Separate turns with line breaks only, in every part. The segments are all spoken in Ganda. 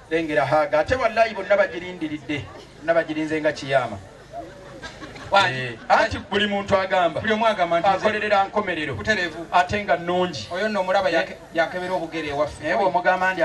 lengera haga ate wallahi bonna bagirindiridde nabagirinze nga kiyama ati buli muntu agamba
buli omwagamba nti
akolerera nkomerero
kuterevu
ate nga nnungi
oyo nno omulaba yakebera obugere ewaffe
naye bw'omugamba ndi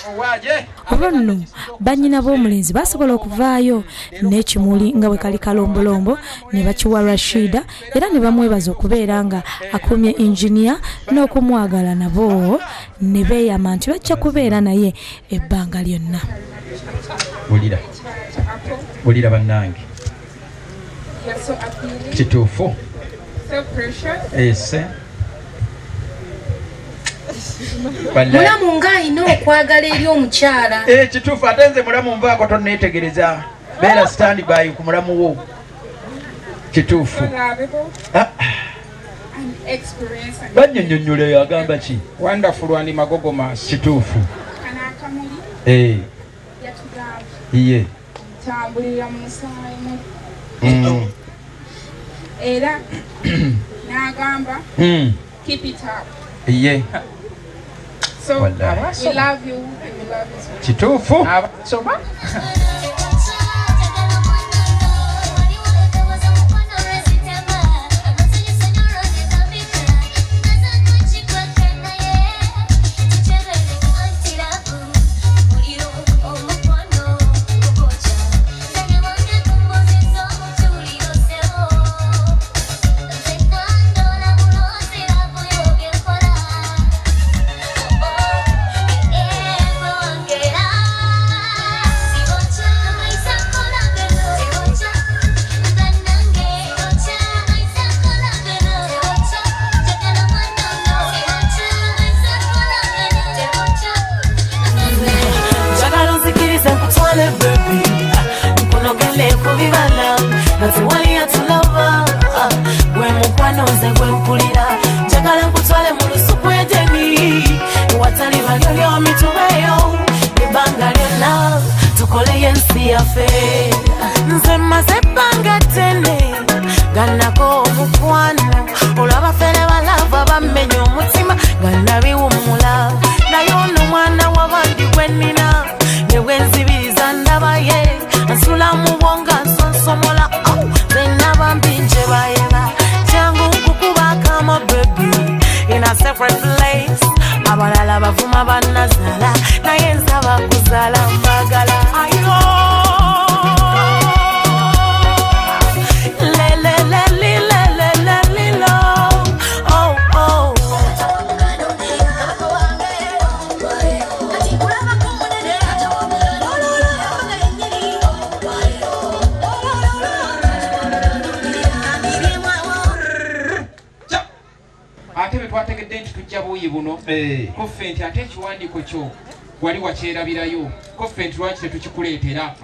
owaje
olwo nno bannyina b'omulenzi basobola okuvaayo n'ekimuli nga bwe kali kalombolombo ne bakiwa Rashida era ne bamwebaza okubeera nga akumye engineer n'okumwagala nabo ne beeyama nti bajja kubeera naye ebbanga lyonna.
bulira bannange kituufu ese
mulamu ng'alina okwagala eri omukyala
kituufu ate nze mulamu nvaako tonneetegereza beera stand by ku mulamu wo kituufu bannyonnyonnyola agamba ki
wonderful and magogomas
kituufu iye
tambulira mu musaayi era n'agamba keep it up.
iye
So we love you and we love you.
kituufu
nze maze ebbanga ttene gannako omukwano olw'abafere balava bammenya omutima nga nabiwummula naye ono mwana w'abandi gwe nnina ne bwe nzibiriza ndabaye nsula mu bwonga nsonsomola ze nabambi nje bayeba jangu nkukuba akama bebi in a separate place abalala bavuma bannazala naye nsaba kuzaala mbagala
ate bwe twategedde nti tujja buuyi buno koffe nti ate ekiwandiiko kyo wali wakyerabirayo koffe nti lwaki tetukikuleetera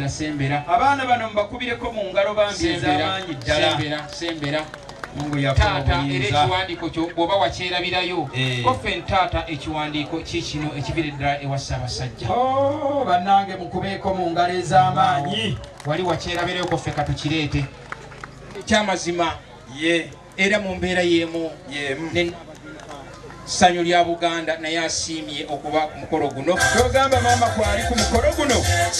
sembera
abaana bano mbakubireko mu ngalo bambi ez'amaanyi ddala
sembera taata era ekiwandiiko kyo bw'oba wakyerabirayo koffe ntaata ekiwandiiko kikino ekibire ddala ewa Ssaabasajja
bannange mukubeeko mu ngalo ez'amaanyi
wali wakyerabirayo koffe katukireete ekyamazima era mu mbeera y'emu ssanyu lya Buganda naye asiimye okuba ku mukolo guno
togamba maama kwali ku mukolo guno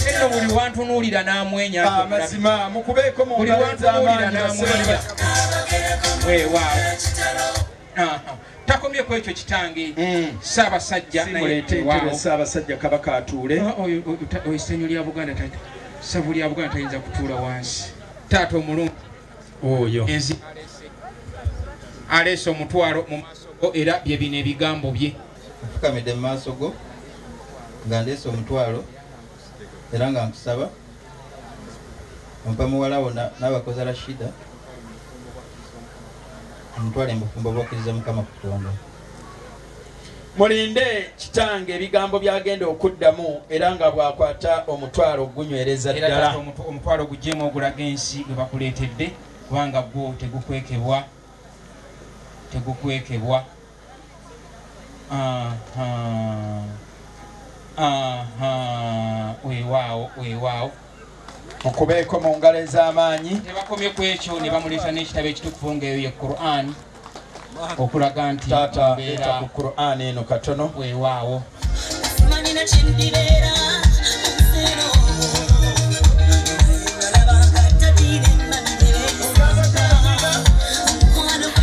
enno buli wantunuulira n'amwenya
amazima mukubeeko mu ngalo ez'amaanyi
weewaawo takomyeko ekyo kitange Ssaabasajja
Ssaabasajja Kabaka atuule
oyo ssanyu lya Buganda savu lya Buganda tayinza kutuula wansi taata omulungi
oyo
enzi aleese omutwalo mu maaso go era bye bino ebigambo bye
nfukamidde mu maaso go nga ndeese omutwalo era nga nkusaba ompa muwala wo n'abakozi Rashida omutwalo embufumbo bw'okkiriza Mukama Katonda
mulinde kitange ebigambo byagenda okuddamu era nga bwakwata omutwalo gunywereza ddala
omutwalo gugyemu ogulaga ensi gwe bakuleetedde kubanga gwo tegukwekebwa weewaawo
mukubeeko mu ngalo ez'amaanyi
tebakomye ku ekyo ne bamuleeta n'ekitabo ekitukuvu ng'eyo ye Qur'an okulaga nti
taata eta ku Qur'an eno katono
weewaawo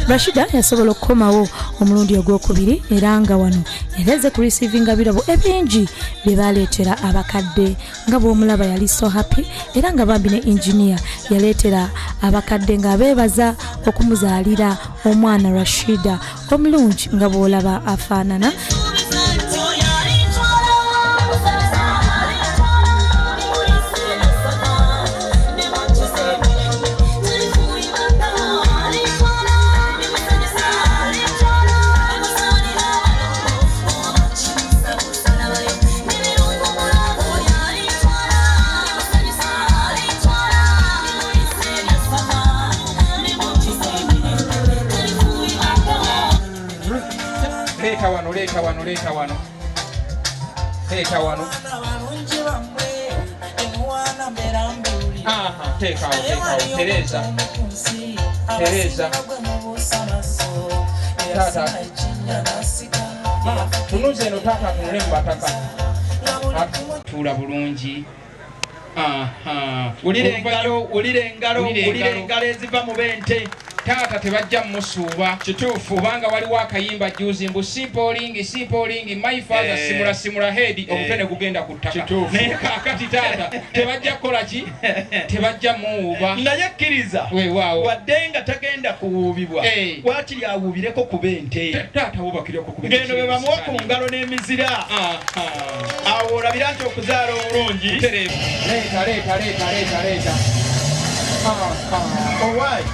Rashida yasobola okukomawo omulundi ogwokubiri era nga wano yaleze ku receiving birabo ebingi bye baleetera abakadde nga bw'omulaba yali so happy era nga bambi ne engineer yaleetera abakadde nga beebaza okumuzaalira omwana Rashida omulungi nga bw'olaba afaanana.
Leta wano. Aha, tekawo. Tereza. Tata. Tunuze no tata tunule mbataka. Tula bulungi. Aha.
Ulire engalo eziva mu bente.
Tata tebajja musuuba kituufu kubanga waliwo akayimba juzi mbu simple my father simula head omutene gugenda ku ttaka naye kaakati tata tebajja kukola ki tebajja muwuuba
naye kkiriza wadde nga tagenda kuwuubibwa wakiri awuubireko ku bente
tata wubakireko ku bente
ngendo be bamuwa ku ngalo n'emizira awo olabira nti okuzaala obulungi
leeta
owaayi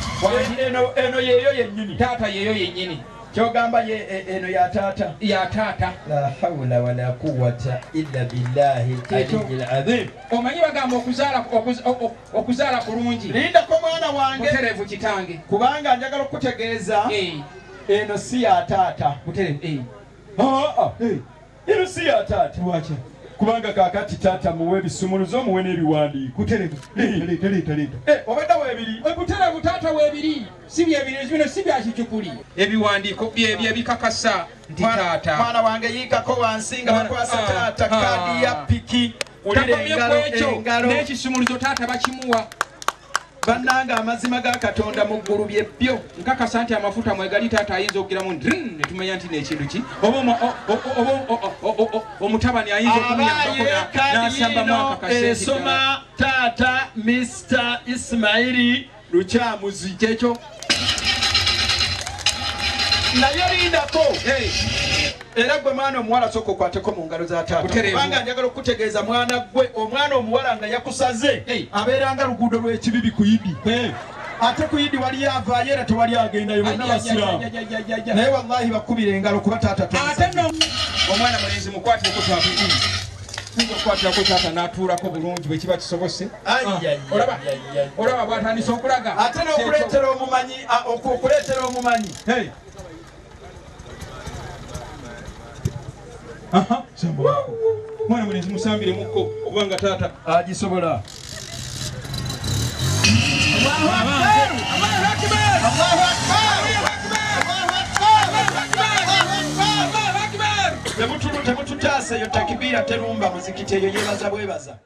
eno yeeyo yennyini
taata yeeyo yennyini
kyogamba eno ya taata la hawla wala quwwata illa billahi aliyyil azim.
Omanyi bagamba okuzaala kulungi
lindako mwana wange
muterevu kitange
kubanga njagala okutegeeza eno si ya taata
muterevu
eno si ya taata lwaki kubanga kakati tata muwe bisumuluzo muwe n'ebiwandiiko kuterevu leeta obadde weebiri
kuterevu tata weebiri si byebiri bino si byakicukuli ebiwandiiko bye bikakasa nti tata
mwana wange yiikako wansi nga bakwasa tata kadi ya piki
takomye kwekyo n'ekisumuluzo tata bakimuwa
bannanga amazima ga Katonda mu ggulu bye bbyo
nkakasa nti amafuta mwegali taata ayinza okugiramu ne tumanya nti n'ekintu ki oba omutabani ayinza okumuyambako n'asamba mwaka kasente
esoma taata Mr. Ismaili Lukyamuzi kyekyo naye lindako era gwe mwana omuwala sooka okwateko mu ngalo za taata kubanga njagala okutegeeza mwana gwe omwana omuwala nga yakusaze abeera nga luguudo lw'ekibibi ku Idi ate ku Idi wali avaayo era tewali agendayo bonna basiraamu naye wallahi bakubira engalo kuba taata
omwana mulenzi mukwatireko okwatirako taata n'atuulako bulungi bwe kiba kisobose olaba bw'atandisa okulaga
ate n'okuleetera omumanyi
mwana mulenzi musambire mukko kubanga taata agisobola.
temututaase eyo takibira terumba muzikiti eyo yebaza bwebaza.